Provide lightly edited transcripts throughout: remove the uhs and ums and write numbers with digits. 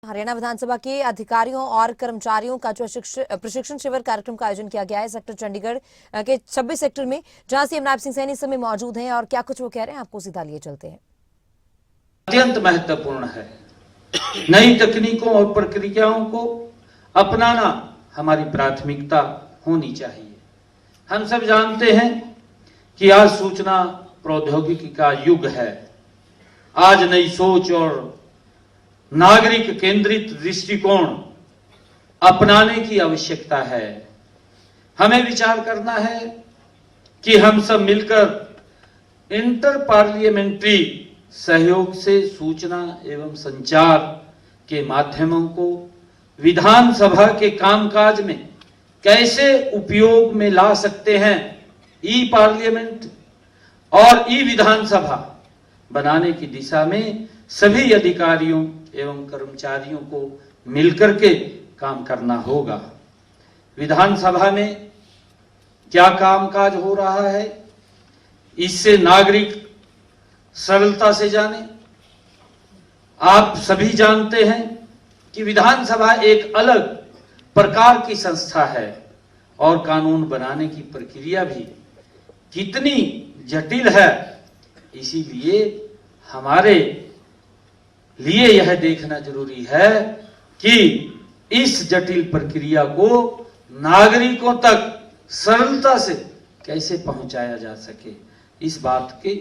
हरियाणा विधानसभा के अधिकारियों और कर्मचारियों का जो प्रशिक्षण शिविर कार्यक्रम का आयोजन किया गया है सेक्टर चंडीगढ़ के 26 सेक्टर में, जहां सीएम नायब सिंह सैनी इस समय मौजूद हैं और क्या कुछ वो कह रहे हैं आपको सीधा लिए चलते हैं। अत्यंत महत्वपूर्ण है, नई तकनीकों और प्रक्रियाओं को अपनाना हमारी प्राथमिकता होनी चाहिए। हम सब जानते हैं कि आज सूचना प्रौद्योगिकी का युग है। आज नई सोच और नागरिक केंद्रित दृष्टिकोण अपनाने की आवश्यकता है। हमें विचार करना है कि हम सब मिलकर इंटर पार्लियामेंट्री सहयोग से सूचना एवं संचार के माध्यमों को विधानसभा के कामकाज में कैसे उपयोग में ला सकते हैं। ई पार्लियामेंट और ई विधानसभा बनाने की दिशा में सभी अधिकारियों एवं कर्मचारियों को मिलकर के काम करना होगा। विधानसभा में क्या कामकाज हो रहा है, इससे नागरिक सरलता से जाने। आप सभी जानते हैं कि विधानसभा एक अलग प्रकार की संस्था है और कानून बनाने की प्रक्रिया भी कितनी जटिल है। इसीलिए हमारे लिए यह देखना जरूरी है कि इस जटिल प्रक्रिया को नागरिकों तक सरलता से कैसे पहुंचाया जा सके। इस बात की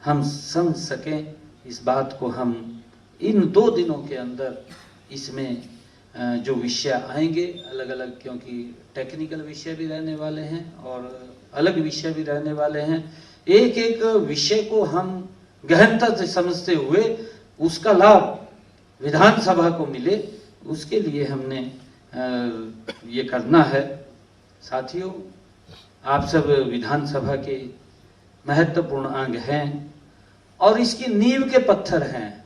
हम समझ सकें। इस बात को हम इन 2 दिनों के अंदर इसमें जो विषय आएंगे अलग अलग, क्योंकि टेक्निकल विषय भी रहने वाले हैं और अलग विषय भी रहने वाले हैं। एक एक विषय को हम गहनता से समझते हुए उसका लाभ विधानसभा को मिले, उसके लिए हमने ये करना है। साथियों, आप सब विधानसभा के महत्वपूर्ण अंग हैं और इसकी नींव के पत्थर हैं।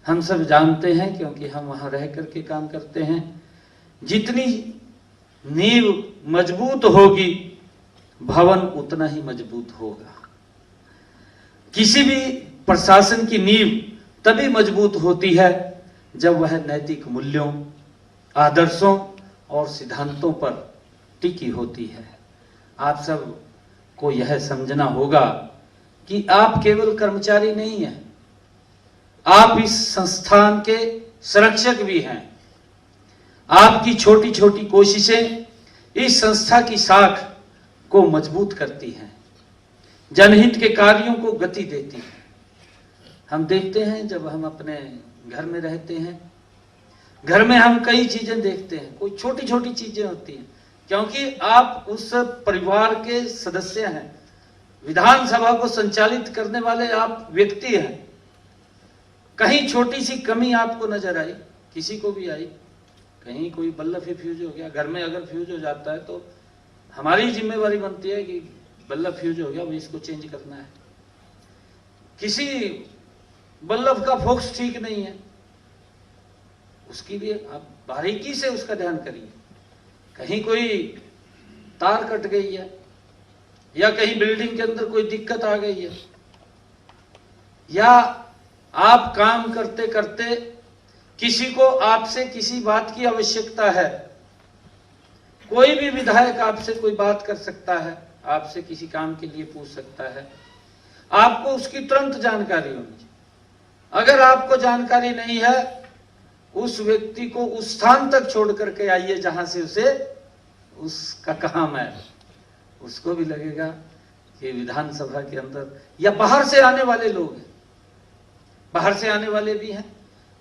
हम सब जानते हैं क्योंकि हम वहां रह करके काम करते हैं। जितनी नींव मजबूत होगी भवन उतना ही मजबूत होगा। किसी भी प्रशासन की नींव तभी मजबूत होती है जब वह नैतिक मूल्यों, आदर्शों और सिद्धांतों पर टिकी होती है। आप सब को यह समझना होगा कि आप केवल कर्मचारी नहीं हैं, आप इस संस्थान के संरक्षक भी हैं। आपकी छोटी छोटी कोशिशें इस संस्था की साख को मजबूत करती हैं, जनहित के कार्यों को गति देती है। हम देखते हैं जब हम अपने घर में रहते हैं, घर में हम कई चीजें देखते हैं, कोई छोटी छोटी चीजें होती हैं, क्योंकि आप उस परिवार के सदस्य हैं। विधानसभा को संचालित करने वाले आप व्यक्ति हैं। कहीं छोटी सी कमी आपको नजर आई, किसी को भी आई, कहीं कोई बल्ब ही फ्यूज हो गया, घर में अगर फ्यूज हो जाता है तो हमारी जिम्मेवारी बनती है कि बल्ब फ्यूज हो गया, इसको चेंज करना है। किसी बल्ब का फोक्स ठीक नहीं है, उसकी भी आप बारीकी से उसका ध्यान करिए। कहीं कोई तार कट गई है या कहीं बिल्डिंग के अंदर कोई दिक्कत आ गई है, या आप काम करते करते किसी को आपसे किसी बात की आवश्यकता है। कोई भी विधायक आपसे कोई बात कर सकता है, आपसे किसी काम के लिए पूछ सकता है, आपको उसकी तुरंत जानकारी होनी चाहिए। अगर आपको जानकारी नहीं है, उस व्यक्ति को उस स्थान तक छोड़ करके आइए जहां से उसे उसका काम है। उसको भी लगेगा कि विधानसभा के अंदर, या बाहर से आने वाले लोग हैं, बाहर से आने वाले भी हैं,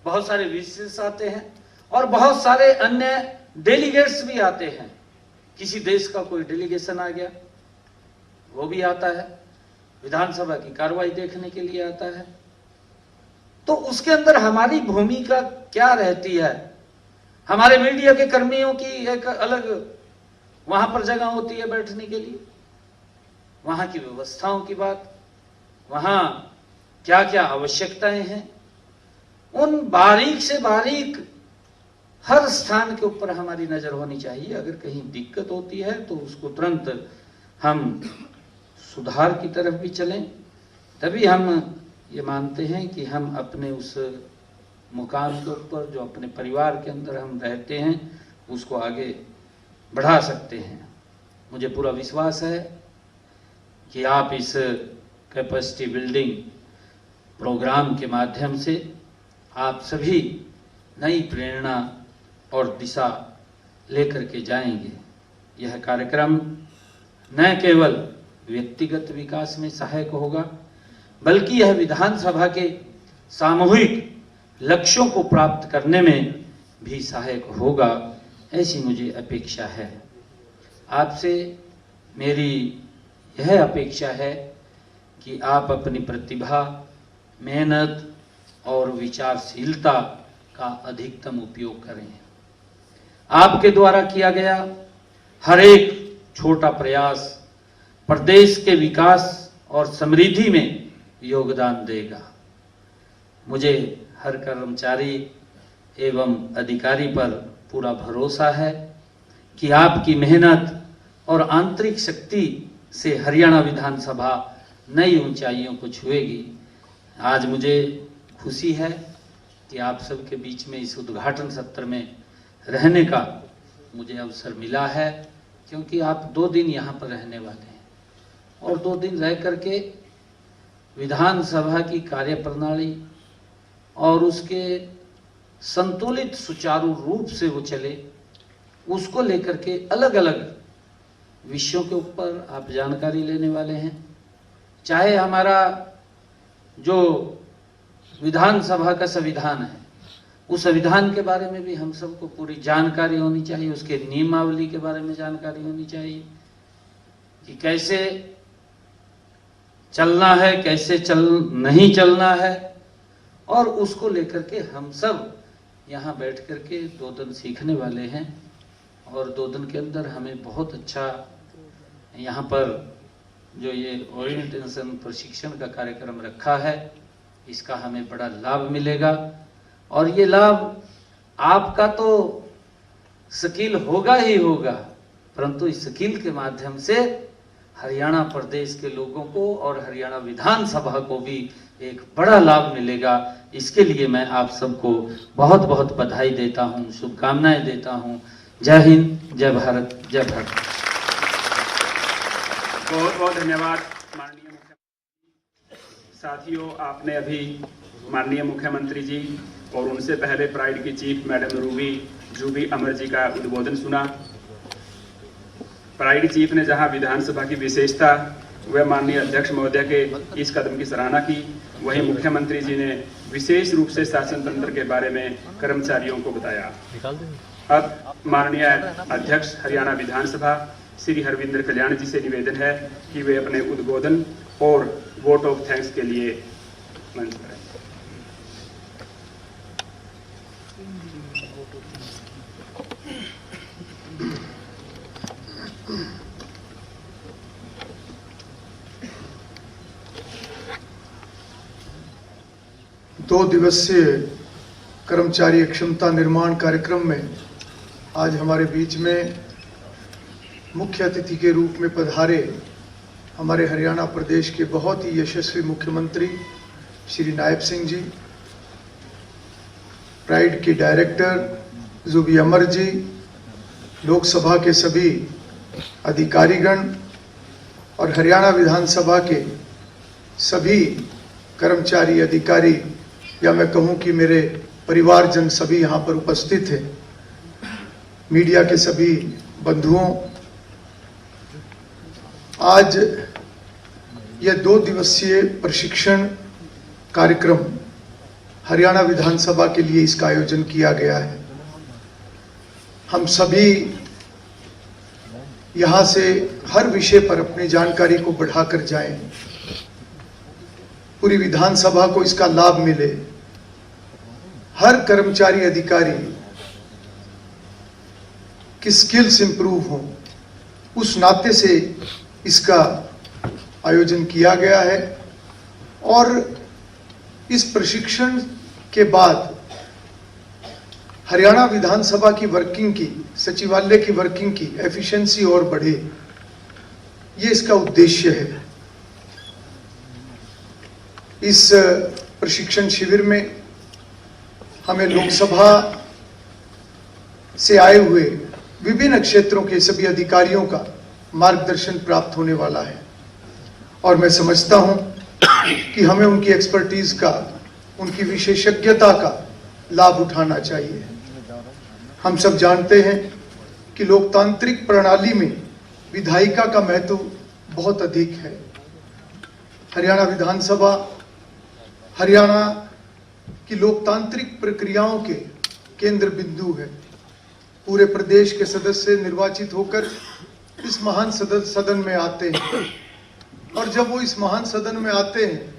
बहुत सारे विजिटर्स आते हैं और बहुत सारे अन्य डेलीगेट्स भी आते हैं। किसी देश का कोई डेलीगेशन आ गया, वो भी आता है, विधानसभा की कार्रवाई देखने के लिए आता है। तो उसके अंदर हमारी भूमिका क्या रहती है। हमारे मीडिया के कर्मियों की एक अलग वहां पर जगह होती है बैठने के लिए, वहां की व्यवस्थाओं की बात, वहां क्या क्या आवश्यकताएं हैं, उन बारीक से बारीक हर स्थान के ऊपर हमारी नजर होनी चाहिए। अगर कहीं दिक्कत होती है तो उसको तुरंत हम सुधार की तरफ भी चलें, तभी हम ये मानते हैं कि हम अपने उस मुकाम के ऊपर, जो अपने परिवार के अंदर हम रहते हैं, उसको आगे बढ़ा सकते हैं। मुझे पूरा विश्वास है कि आप इस कैपेसिटी बिल्डिंग प्रोग्राम के माध्यम से आप सभी नई प्रेरणा और दिशा लेकर के जाएंगे। यह कार्यक्रम न केवल व्यक्तिगत विकास में सहायक होगा, बल्कि यह विधानसभा के सामूहिक लक्ष्यों को प्राप्त करने में भी सहायक होगा, ऐसी मुझे अपेक्षा है। आपसे मेरी यह अपेक्षा है कि आप अपनी प्रतिभा, मेहनत और विचारशीलता का अधिकतम उपयोग करें। आपके द्वारा किया गया हर एक छोटा प्रयास प्रदेश के विकास और समृद्धि में योगदान देगा। मुझे हर कर्मचारी एवं अधिकारी पर पूरा भरोसा है कि आपकी मेहनत और आंतरिक शक्ति से हरियाणा विधानसभा नई ऊंचाइयों को छुएगी। आज मुझे खुशी है कि आप सबके बीच में इस उद्घाटन सत्र में रहने का मुझे अवसर मिला है, क्योंकि आप 2 दिन यहाँ पर रहने वाले हैं और 2 दिन रह करके विधानसभा की कार्यप्रणाली और उसके संतुलित सुचारू रूप से वो चले, उसको लेकर के अलग अलग विषयों के ऊपर आप जानकारी लेने वाले हैं। चाहे हमारा जो विधानसभा का संविधान है, उस संविधान के बारे में भी हम सबको पूरी जानकारी होनी चाहिए, उसके नियमावली के बारे में जानकारी होनी चाहिए कि कैसे चलना है, कैसे नहीं चलना है, और उसको लेकर के हम सब यहाँ बैठ करके 2 दिन सीखने वाले हैं। और 2 दिन के अंदर हमें बहुत अच्छा यहाँ पर जो ये ओरिएंटेशन प्रशिक्षण का कार्यक्रम रखा है, इसका हमें बड़ा लाभ मिलेगा। और ये लाभ आपका तो स्किल होगा ही होगा, परंतु इस स्किल के माध्यम से हरियाणा प्रदेश के लोगों को और हरियाणा विधानसभा को भी एक बड़ा लाभ मिलेगा। इसके लिए मैं आप सबको बहुत बहुत बधाई देता हूँ, शुभकामनाएं देता हूँ। जय हिंद, जय भारत, जय भारत। बहुत बहुत धन्यवाद माननीय मुख्यमंत्री। साथियों, आपने अभी माननीय मुख्यमंत्री जी और उनसे पहले प्राइड की chief madam Ruby जूबी Amar ji का उद्बोधन सुना। प्राइड चीफ ने जहां विधानसभा की विशेषता व माननीय अध्यक्ष महोदय के इस कदम की सराहना की, वहीं मुख्यमंत्री जी ने विशेष रूप से शासन तंत्र के बारे में कर्मचारियों को बताया। अब माननीय अध्यक्ष हरियाणा विधानसभा श्री हरविंद्र कल्याण जी से निवेदन है कि वे अपने उद्बोधन और वोट ऑफ थैंक्स के लिए मंच पर आए। दो दिवसीय कर्मचारी क्षमता निर्माण कार्यक्रम में आज हमारे बीच में मुख्य अतिथि के रूप में पधारे हमारे हरियाणा प्रदेश के बहुत ही यशस्वी मुख्यमंत्री श्री नायब सिंह जी, प्राइड के डायरेक्टर जूबी अमर जी, लोकसभा के सभी अधिकारीगण और हरियाणा विधानसभा के सभी कर्मचारी अधिकारी, या मैं कहूं कि मेरे परिवारजन सभी यहाँ पर उपस्थित हैं, मीडिया के सभी बंधुओं, आज यह 2 दिवसीय प्रशिक्षण कार्यक्रम हरियाणा विधानसभा के लिए इसका आयोजन किया गया है। हम सभी यहाँ से हर विषय पर अपनी जानकारी को बढ़ाकर जाएं, पूरी विधानसभा को इसका लाभ मिले, हर कर्मचारी अधिकारी की स्किल्स इंप्रूव हो, उस नाते से इसका आयोजन किया गया है। और इस प्रशिक्षण के बाद हरियाणा विधानसभा की वर्किंग की, सचिवालय की वर्किंग की एफिशिएंसी और बढ़े, ये इसका उद्देश्य है। इस प्रशिक्षण शिविर में हमें लोकसभा से आए हुए विभिन्न क्षेत्रों के सभी अधिकारियों का मार्गदर्शन प्राप्त होने वाला है और मैं समझता हूं कि हमें उनकी एक्सपर्टीज का, उनकी विशेषज्ञता का लाभ उठाना चाहिए। हम सब जानते हैं कि लोकतांत्रिक प्रणाली में विधायिका का महत्व बहुत अधिक है। हरियाणा विधानसभा हरियाणा की लोकतांत्रिक प्रक्रियाओं के केंद्र बिंदु है। पूरे प्रदेश के सदस्य निर्वाचित होकर इस महान सदन में आते हैं और जब वो इस महान सदन में आते हैं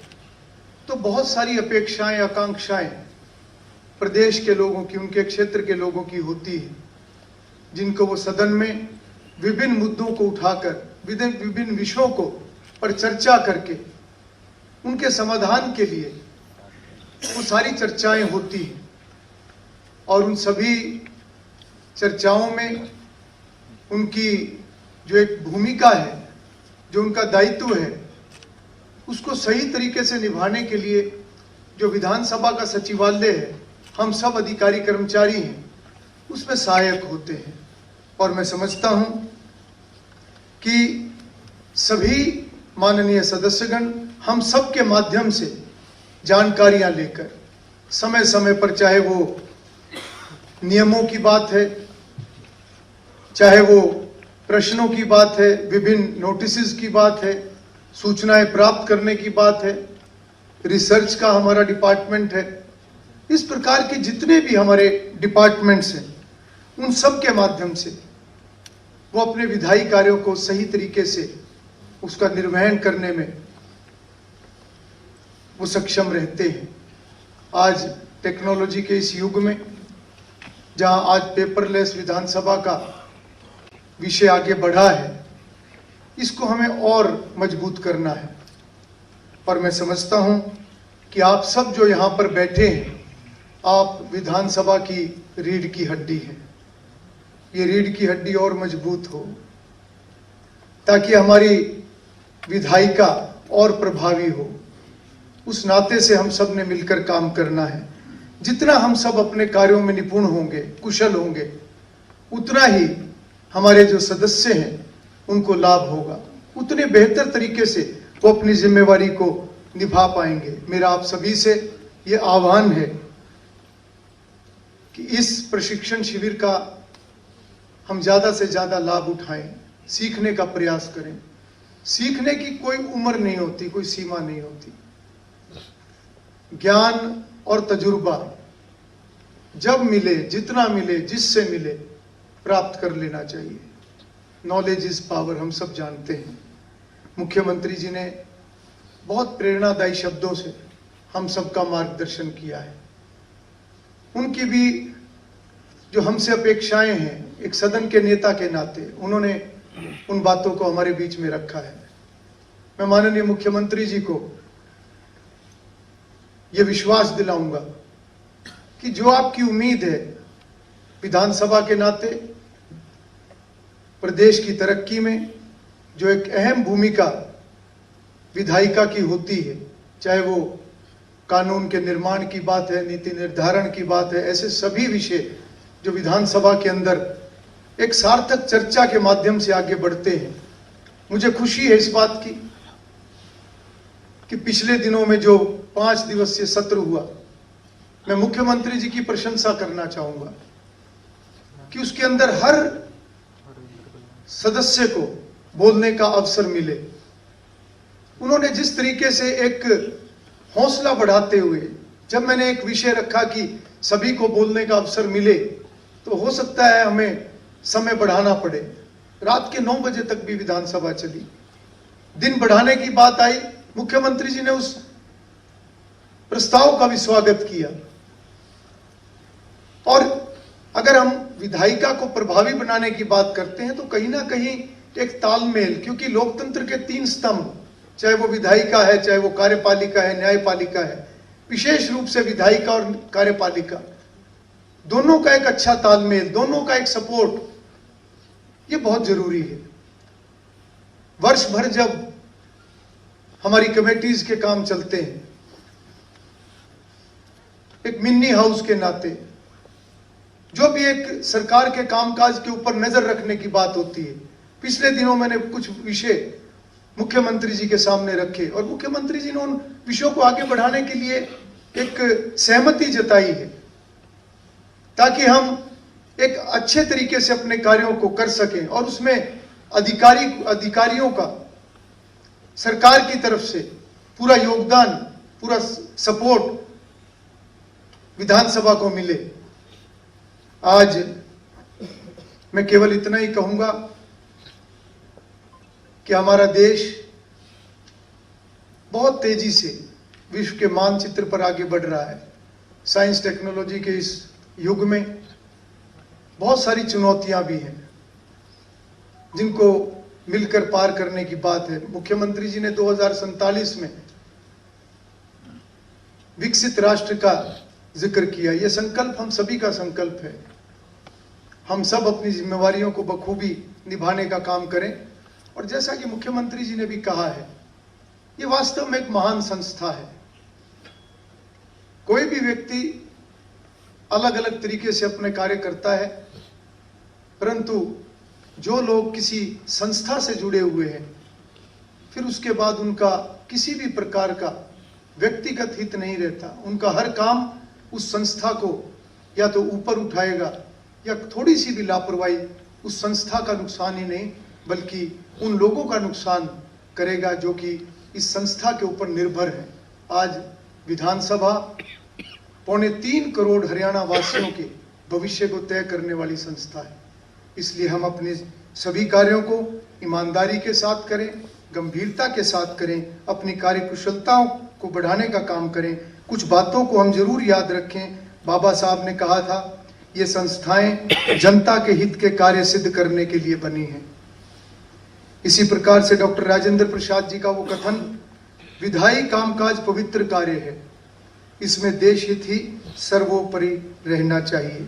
तो बहुत सारी अपेक्षाएं, आकांक्षाएं प्रदेश के लोगों की, उनके क्षेत्र के लोगों की होती है, जिनको वो सदन में विभिन्न मुद्दों को उठाकर, विभिन्न विषयों को पर चर्चा करके उनके समाधान के लिए वो सारी चर्चाएं होती हैं और उन सभी चर्चाओं में उनकी जो एक भूमिका है, जो उनका दायित्व है, उसको सही तरीके से निभाने के लिए जो विधानसभा का सचिवालय है, हम सब अधिकारी कर्मचारी हैं, उसमें सहायक होते हैं। और मैं समझता हूं कि सभी माननीय सदस्यगण हम सब के माध्यम से जानकारियां लेकर समय समय पर, चाहे वो नियमों की बात है, चाहे वो प्रश्नों की बात है, विभिन्न नोटिसेस की बात है, सूचनाएं प्राप्त करने की बात है, रिसर्च का हमारा डिपार्टमेंट है, इस प्रकार के जितने भी हमारे डिपार्टमेंट्स हैं, उन सब के माध्यम से वो अपने विधायी कार्यों को सही तरीके से उसका निर्वहन करने में वो सक्षम रहते हैं। आज टेक्नोलॉजी के इस युग में, जहां आज पेपरलेस विधानसभा का विषय आगे बढ़ा है, इसको हमें और मजबूत करना है। और मैं समझता हूं कि आप सब जो यहां पर बैठे हैं, आप विधानसभा की रीढ़ की हड्डी हैं। ये रीढ़ की हड्डी और मजबूत हो ताकि हमारी विधायिका और प्रभावी हो। उस नाते से हम सब ने मिलकर काम करना है। जितना हम सब अपने कार्यों में निपुण होंगे, कुशल होंगे, उतना ही हमारे जो सदस्य हैं उनको लाभ होगा, उतने बेहतर तरीके से वो अपनी जिम्मेवारी को निभा पाएंगे। मेरा आप सभी से ये आह्वान है कि इस प्रशिक्षण शिविर का हम ज्यादा से ज्यादा लाभ उठाएं, सीखने का प्रयास करें। सीखने की कोई उम्र नहीं होती, कोई सीमा नहीं होती। ज्ञान और तजुर्बा जब मिले, जितना मिले, जिससे मिले, प्राप्त कर लेना चाहिए। नॉलेज इज पावर, हम सब जानते हैं। मुख्यमंत्री जी ने बहुत प्रेरणादायी शब्दों से हम सबका मार्गदर्शन किया है। उनकी भी जो हमसे अपेक्षाएं हैं, एक सदन के नेता के नाते, उन्होंने उन बातों को हमारे बीच में रखा है। मैं माननीय मुख्यमंत्री जी को यह विश्वास दिलाऊंगा कि जो आपकी उम्मीद है विधानसभा के नाते, प्रदेश की तरक्की में जो एक अहम भूमिका विधायिका की होती है, चाहे वो कानून के निर्माण की बात है, नीति निर्धारण की बात है, ऐसे सभी विषय जो विधानसभा के अंदर एक सार्थक चर्चा के माध्यम से आगे बढ़ते हैं। मुझे खुशी है इस बात की कि पिछले दिनों में जो 5 दिवसीय सत्र हुआ, मैं मुख्यमंत्री जी की प्रशंसा करना चाहूंगा कि उसके अंदर हर सदस्य को बोलने का अवसर मिले। उन्होंने जिस तरीके से एक हौसला बढ़ाते हुए, जब मैंने एक विषय रखा कि सभी को बोलने का अवसर मिले, तो हो सकता है हमें समय बढ़ाना पड़े। रात के 9 बजे तक भी विधानसभा चली। दिन बढ़ाने की बात आई, मुख्यमंत्री जी ने उस प्रस्ताव का भी स्वागत किया। और अगर हम विधायिका को प्रभावी बनाने की बात करते हैं तो कहीं ना कहीं एक तालमेल, क्योंकि लोकतंत्र के 3 स्तंभ, चाहे वो विधायिका है, चाहे वो कार्यपालिका है, न्यायपालिका है, विशेष रूप से विधायिका और कार्यपालिका, दोनों का एक अच्छा तालमेल, दोनों का एक सपोर्ट, ये बहुत जरूरी है। वर्ष भर जब हमारी कमेटीज के काम चलते हैं एक मिनी हाउस के नाते जो भी एक सरकार के कामकाज के ऊपर नजर रखने की बात होती है, पिछले दिनों मैंने कुछ विषय मुख्यमंत्री जी के सामने रखे और मुख्यमंत्री जी ने उन विषयों को आगे बढ़ाने के लिए एक सहमति जताई है ताकि हम एक अच्छे तरीके से अपने कार्यों को कर सकें और उसमें अधिकारियों का सरकार की तरफ से पूरा योगदान, पूरा सपोर्ट विधानसभा को मिले। आज मैं केवल इतना ही कहूंगा कि हमारा देश बहुत तेजी से विश्व के मानचित्र पर आगे बढ़ रहा है। साइंस टेक्नोलॉजी के इस युग में बहुत सारी चुनौतियां भी हैं जिनको मिलकर पार करने की बात है। मुख्यमंत्री जी ने 2047 में विकसित राष्ट्र का जिक्र किया। यह संकल्प हम सभी का संकल्प है। हम सब अपनी जिम्मेवारियों को बखूबी निभाने का काम करें और जैसा कि मुख्यमंत्री जी ने भी कहा है, ये वास्तव में एक महान संस्था है। कोई भी व्यक्ति अलग अलग तरीके से अपने कार्य करता है, परंतु जो लोग किसी संस्था से जुड़े हुए हैं फिर उसके बाद उनका किसी भी प्रकार का व्यक्तिगत हित नहीं रहता। उनका हर काम उस संस्था को या तो ऊपर उठाएगा या थोड़ी सी भी लापरवाही उस संस्था का नुकसान ही नहीं बल्कि उन लोगों का नुकसान करेगा जो कि इस संस्था के ऊपर निर्भर है। आज विधानसभा 3.25 करोड़ हरियाणा वासियों के भविष्य को तय करने वाली संस्था है। इसलिए हम अपने सभी कार्यों को ईमानदारी के साथ करें, गंभीरता के साथ करें, अपनी कार्यकुशलताओं को बढ़ाने का काम करें। कुछ बातों को हम जरूर याद रखें। बाबा साहब ने कहा था, ये संस्थाएं जनता के हित के कार्य सिद्ध करने के लिए बनी हैं। इसी प्रकार से डॉक्टर राजेंद्र प्रसाद जी का वो कथन, विधायी कामकाज पवित्र कार्य है, इसमें देश हित ही सर्वोपरि रहना चाहिए।